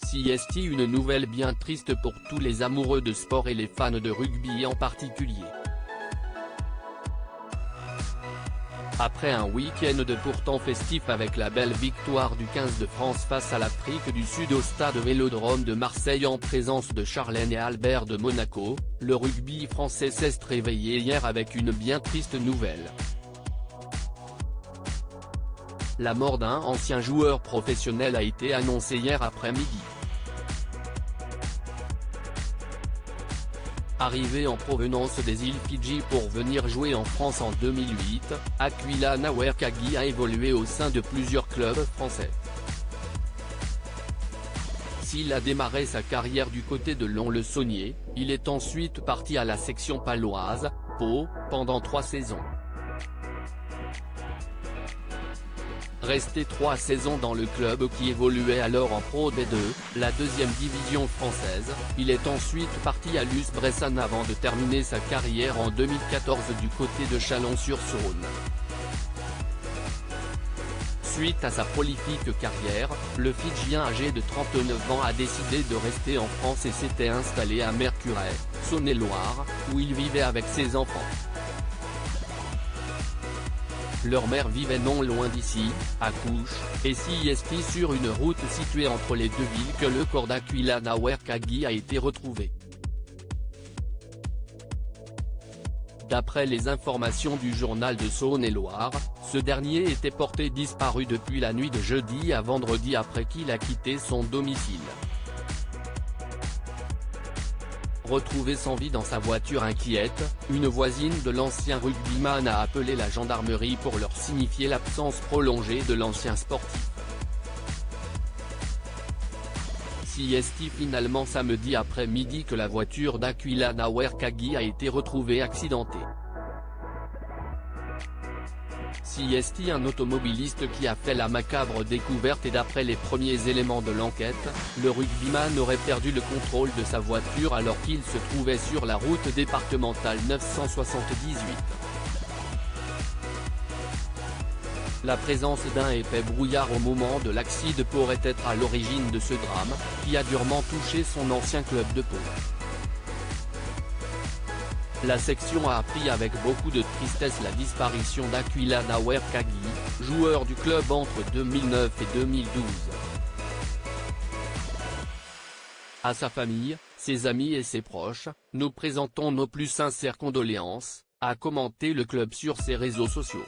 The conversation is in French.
CST, une nouvelle bien triste pour tous les amoureux de sport et les fans de rugby en particulier. Après un week-end de pourtant festif avec la belle victoire du 15 de France face à l'Afrique du Sud au stade Vélodrome de Marseille en présence de Charlène et Albert de Monaco, le rugby français s'est réveillé hier avec une bien triste nouvelle. La mort d'un ancien joueur professionnel a été annoncée hier après-midi. Arrivé en provenance des îles Fidji pour venir jouer en France en 2008, Aquila Nawerkagi a évolué au sein de plusieurs clubs français. S'il a démarré sa carrière du côté de Lons-le-Saunier, il est ensuite parti à la section paloise, Pau, pendant 3 saisons. Resté 3 saisons dans le club qui évoluait alors en Pro D2, la deuxième division française, il est ensuite parti à l'US Bressan avant de terminer sa carrière en 2014 du côté de Chalon-sur-Saône. Suite à sa prolifique carrière, le Fidjien âgé de 39 ans a décidé de rester en France et s'était installé à Mercurey, Saône-et-Loire, où il vivait avec ses enfants. Leur mère vivait non loin d'ici, à Couche, et CST sur une route située entre les deux villes que le corps d'Aquila Nawerkagi a été retrouvé. D'après les informations du journal de Saône-et-Loire, ce dernier était porté disparu depuis la nuit de jeudi à vendredi après qu'il a quitté son domicile. Retrouvé sans vie dans sa voiture inquiète, une voisine de l'ancien rugbyman a appelé la gendarmerie pour leur signifier l'absence prolongée de l'ancien sportif. CST finalement samedi après-midi que la voiture d'Aquila Nawerkagi a été retrouvée accidentée. CST, un automobiliste qui a fait la macabre découverte, et d'après les premiers éléments de l'enquête, le rugbyman aurait perdu le contrôle de sa voiture alors qu'il se trouvait sur la route départementale 978. La présence d'un épais brouillard au moment de l'accident pourrait être à l'origine de ce drame, qui a durement touché son ancien club de Pau. La section a appris avec beaucoup de tristesse la disparition d'Aquila Nawerkagi, joueur du club entre 2009 et 2012. À sa famille, ses amis et ses proches, nous présentons nos plus sincères condoléances, a commenté le club sur ses réseaux sociaux.